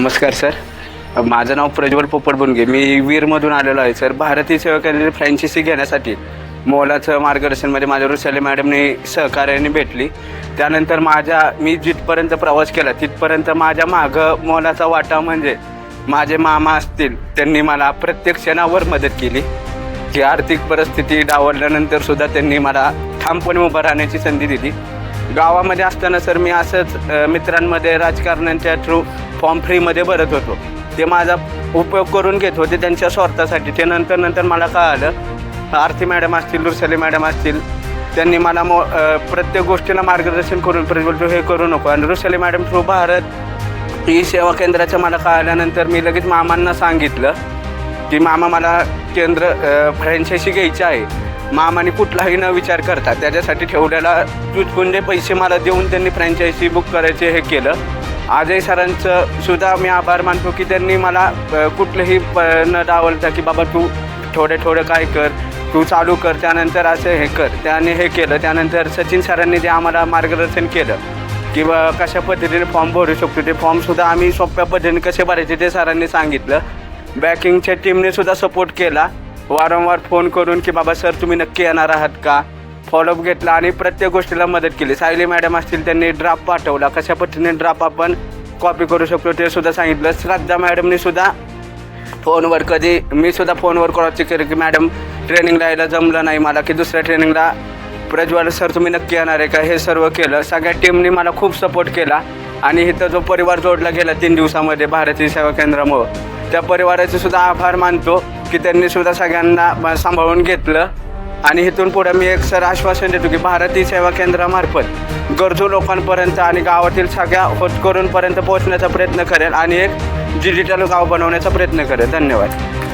नमस्कार सर. माझं नाव प्रज्वल पोपट बुनगे. मी वीरमधून आलेलो आहे सर. भारतीय सेवा केंद्राची फ्रँचायसी घेण्यासाठी मोलाचं मार्गदर्शनमध्ये माझ्या रुशाली मॅडमने सहकार्याने भेटली. त्यानंतर मी जिथपर्यंत प्रवास केला तिथपर्यंत माझ्या मागं मोलाचा वाटा म्हणजे माझे मामा असतील, त्यांनी मला प्रत्येक क्षणावर मदत केली की आर्थिक परिस्थिती डावलल्यानंतर सुद्धा त्यांनी मला ठामपणे उभं राहण्याची संधी दिली. गावामध्ये असताना सर मी असंच मित्रांमध्ये राजकारण्यांच्या थ्रू फॉर्म फ्रीमध्ये भरत होतो. ते माझा उपयोग करून घेत होते त्यांच्या स्वार्थासाठी. ते नंतर मला कळालं, आरती मॅडम असतील, रुशाली मॅडम असतील, त्यांनी मला प्रत्येक गोष्टीला मार्गदर्शन करून प्रज्वल तू हे करू नको. आणि Rushali madam through Bharat E सेवा केंद्राचं मला कळाल्यानंतर मी लगेच मामांना सांगितलं की मामा मला फ्रँचायसी घ्यायची आहे. मामाने कुठलाही न विचार करता त्याच्यासाठी ठेवलेला तुटपुंजे पैसे मला देऊन त्यांनी फ्रँचायसी बुक करायचे हे केलं. अजय सरांचं सुद्धा मी आभार मानतो की त्यांनी मला कुठलंही न डावलता की बाबा तू थोडं काय कर, तू चालू कर, त्यानंतर असं हे कर, त्याने हे केलं. त्यानंतर सचिन सरांनी जे आम्हाला मार्गदर्शन केलं की कशा पद्धतीने फॉर्म भरू शकतो, ते फॉर्मसुद्धा आम्ही सोप्या पद्धतीने कसे भरायचे ते सरांनी सांगितलं. बँकिंगच्या टीमने सुद्धा सपोर्ट केला, वारंवार फोन करून की बाबा सर तुम्ही नक्की येणार आहात का, फॉलोअप घेतला आणि प्रत्येक गोष्टीला मदत केली. सायली मॅडम असतील, त्यांनी ड्राफ्ट पाठवला, कशा पद्धतीने ड्राफ्ट आपण कॉपी करू शकतो ते सुद्धा सांगितलं. श्रद्धा मॅडमने सुद्धा फोनवर मी सुद्धा फोनवर क्रॉस चेक केलं की मॅडम ट्रेनिंगला यायला जमलं नाही मला, की दुसऱ्या ट्रेनिंगला प्रज्वल सर तुम्ही नक्की येणार आहे का, हे सर्व केलं. सगळ्या टीमने मला खूप सपोर्ट केला. आणि इथं जो परिवार जोडला गेला 3 दिवसामध्ये भारतीय सेवा केंद्रामुळं, त्या परिवाराचे सुद्धा आभार मानतो की त्यांनी सुद्धा सगळ्यांना सांभाळून घेतलं. आणि इथून पुढे मी एक सर आश्वासन देतो की भारतीय सेवा केंद्रामार्फत गरजू लोकांपर्यंत आणि गावातील सगळ्या होतकरूंपर्यंत पोहोचण्याचा प्रयत्न करेल आणि एक डिजिटल गाव बनवण्याचा प्रयत्न करेल. धन्यवाद.